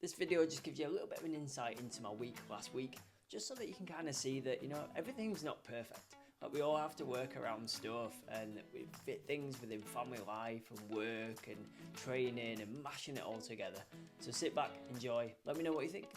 This video just gives you a little bit of an insight into my week last week, just so that you can kind of see that, you know, everything's not perfect. Like, we all have to work around stuff, and we fit things within family life and work and training and mashing it all together. So sit back, enjoy, let me know what you think.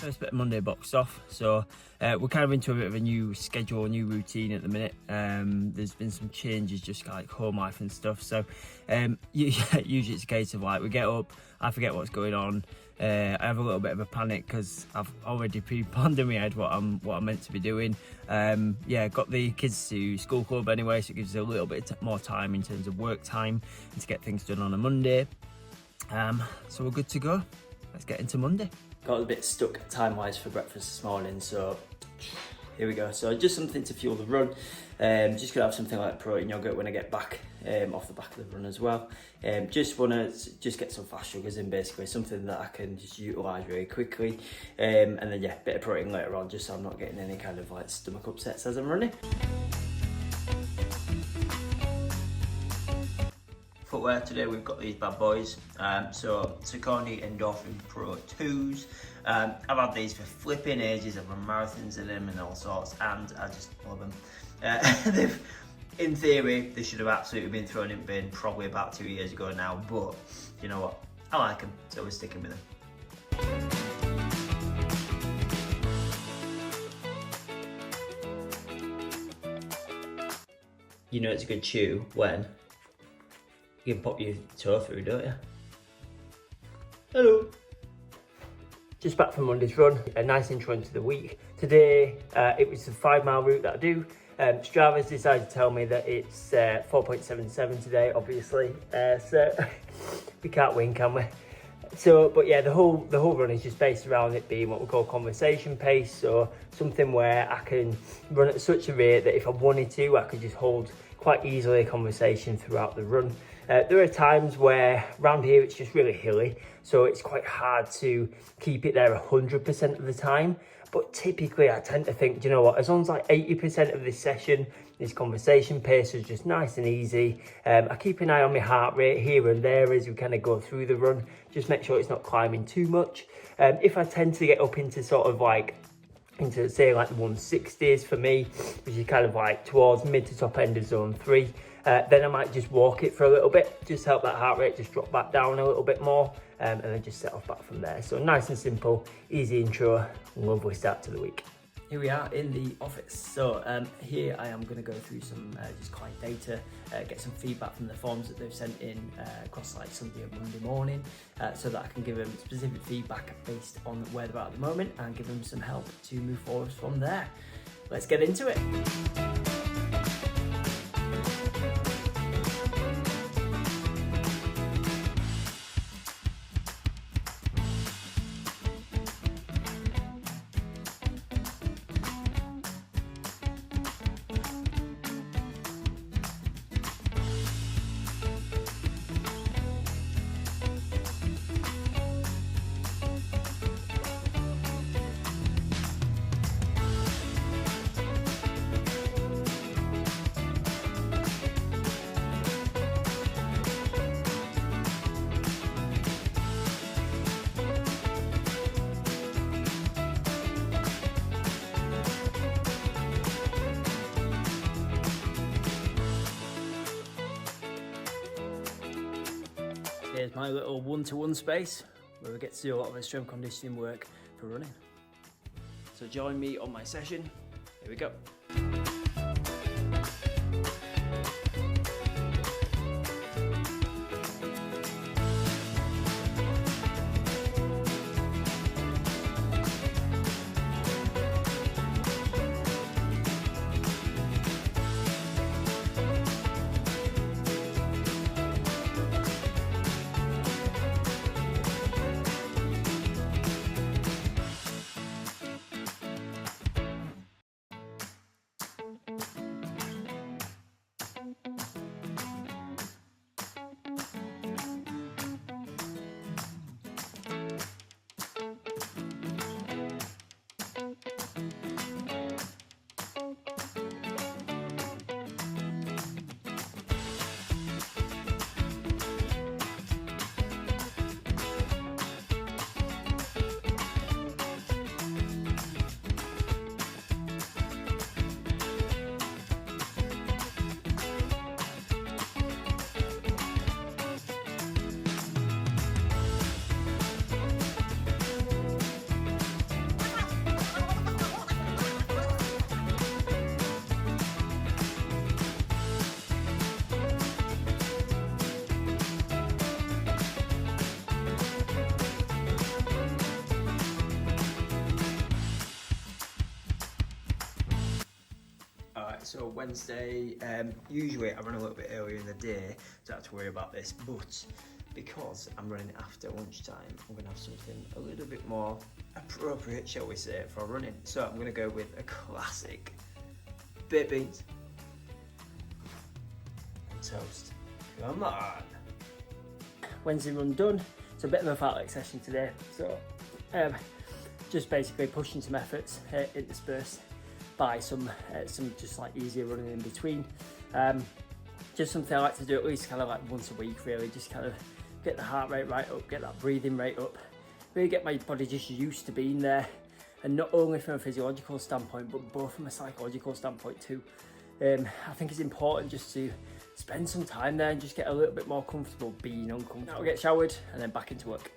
First bit of Monday boxed off, so we're kind of into a bit of a new schedule, new routine at the minute. There's been some changes, just like home life and stuff, so usually it's a case of like, we get up, I forget what's going on, I have a little bit of a panic because I've already pre-planned in my head what I'm meant to be doing. Yeah, got the kids to school club anyway, so it gives us a little bit more time in terms of work time and to get things done on a Monday. So we're good to go. Let's get into Monday. Got a bit stuck time-wise for breakfast this morning, so here we go. So just something to fuel the run. Just gonna have something like protein yogurt when I get back off the back of the run as well. Just wanna get some fast sugars in, basically something that I can just utilise really quickly. And then yeah, bit of protein later on, just so I'm not getting any kind of like stomach upsets as I'm running. Footwear today, we've got these bad boys. So Saucony Endorphin Pro 2s. I've had these for flipping ages. I've run marathons in them and all sorts, and I just love them. In theory, they should have absolutely been thrown in bin probably about 2 years ago now, but you know what? I like them, so we're sticking with them. You know it's a good chew when you can pop your toe through, don't you? Hello. Just back from Monday's run, a nice intro into the week. Today, it was the 5 mile route that I do. Strava's decided to tell me that it's 4.77 today, obviously. So we can't win, can we? So, but yeah, the whole run is just based around it being what we call conversation pace. So something where I can run at such a rate that if I wanted to, I could just hold quite easily a conversation throughout the run. There are times where around here it's just really hilly, so it's quite hard to keep it there 100% of the time. But typically I tend to think, do you know what, as long as like 80% of this session, this conversation pace is just nice and easy. I keep an eye on my heart rate here and there as we kind of go through the run, just make sure it's not climbing too much. If I tend to get up into sort of like, into say like the 160s for me, which is kind of like towards mid to top end of zone 3, then I might just walk it for a little bit, just help that heart rate just drop back down a little bit more, and then just set off back from there. So nice and simple, easy intro, lovely start to the week. Here we are in the office. So here I am going to go through some just client data, get some feedback from the forms that they've sent in across like Sunday and Monday morning, so that I can give them specific feedback based on where they're at the moment and give them some help to move forward from there. Let's get into it. Here's my little one-to-one space where we get to do a lot of the strength conditioning work for running. So join me on my session. Here we go. So Wednesday, usually I run a little bit earlier in the day, don't have to worry about this, but because I'm running after lunchtime, I'm going to have something a little bit more appropriate, shall we say, for running. So I'm going to go with a classic baked beans and toast. Come on! Wednesday run done. It's a bit of a fartlek session today, so just basically pushing some efforts interspersed by some just like easier running in between. Just something I like to do at least kind of like once a week, really, just kind of get the heart rate right up, get that breathing rate up, really get my body just used to being there, and not only from a physiological standpoint but both from a psychological standpoint too. I think it's important just to spend some time there and just get a little bit more comfortable being uncomfortable. Now I'll get showered and then back into work.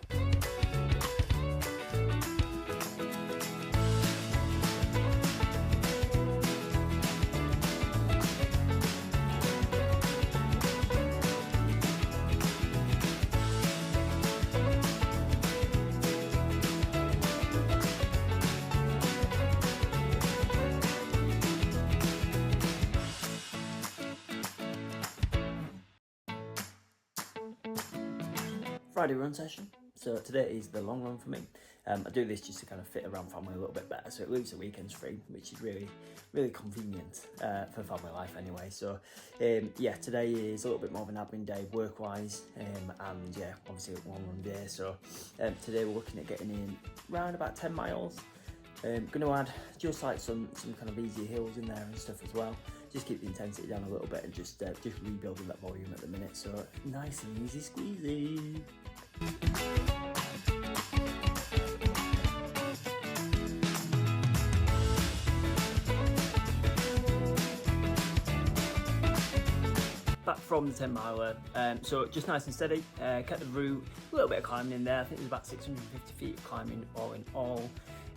Friday run session. So today is the long run for me. I do this just to kind of fit around family a little bit better, so it leaves the weekends free, which is really convenient for family life anyway. So yeah, today is a little bit more of an admin day work-wise, and yeah, obviously a long run day. So today we're looking at getting in around about 10 miles. Going to add just like some kind of easier hills in there and stuff as well. Just keep the intensity down a little bit and just rebuilding that volume at the minute. So nice and easy squeezy. Back from the 10 miler, so just nice and steady, kept the route, a little bit of climbing in there. I think there's about 650 feet of climbing all in all.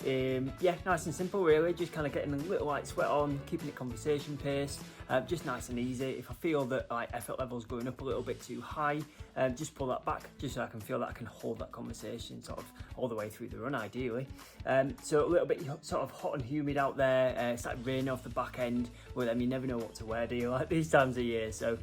Yeah, nice and simple really, just kind of getting a little light sweat on, keeping it conversation paced, just nice and easy. If I feel that like effort level's going up a little bit too high, just pull that back, just so I can feel that I can hold that conversation sort of all the way through the run ideally. So a little bit sort of hot and humid out there, it's like raining off the back end, but you never know what to wear, do you, like these times of year. So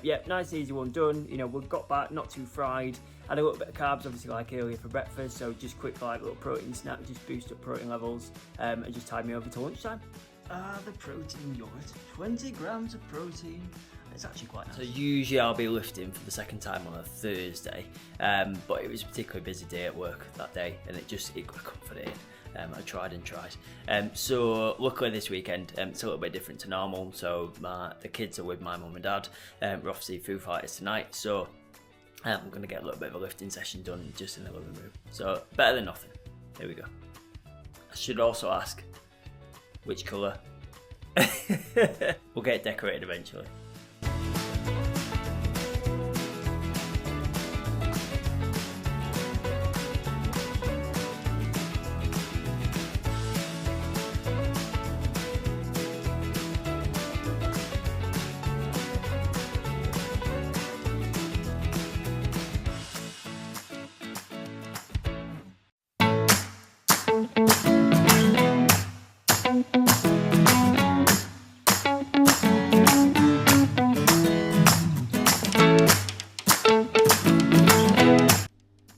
yeah, nice easy one done. You know, we got back not too fried. Had a little bit of carbs, obviously, like earlier for breakfast, so just quick like little protein snack, just boost up protein levels, and just tide me over to lunchtime. The protein yogurt, 20 grams of protein. It's actually quite nice. So usually I'll be lifting for the second time on a Thursday, but it was a particularly busy day at work that day, and it got confident. I tried and tried. So luckily this weekend it's a little bit different to normal. So the kids are with my mum and dad. We're off to see Foo Fighters tonight, so I'm going to get a little bit of a lifting session done just in the living room. So better than nothing. Here we go. I should also ask, which colour? We'll get it decorated eventually.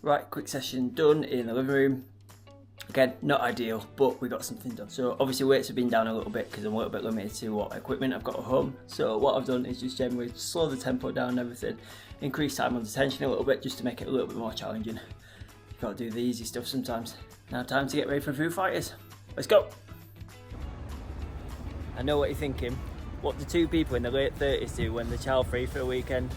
Right, quick session done in the living room. Again, not ideal, but we got something done. So obviously weights have been down a little bit because I'm a little bit limited to what equipment I've got at home. So what I've done is just generally slow the tempo down and everything, increase time under tension a little bit just to make it a little bit more challenging. You've got to do the easy stuff sometimes. Now time to get ready for Foo Fighters. Let's go. I know what you're thinking. What do two people in their late 30s do when they're child free for a weekend?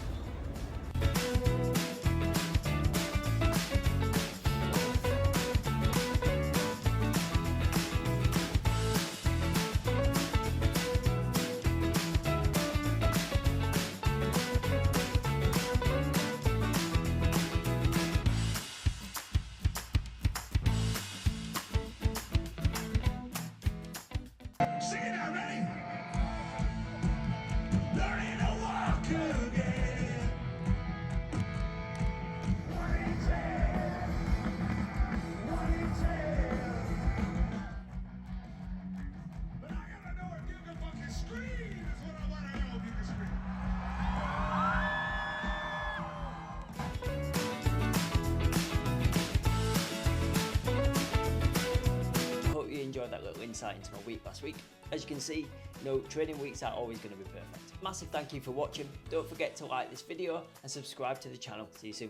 Sing it out, ready? Learning to walk again. insight into my week last week. As you can see, training weeks are always going to be perfect. Massive thank you for watching. Don't forget to like this video and subscribe to the channel. See you soon.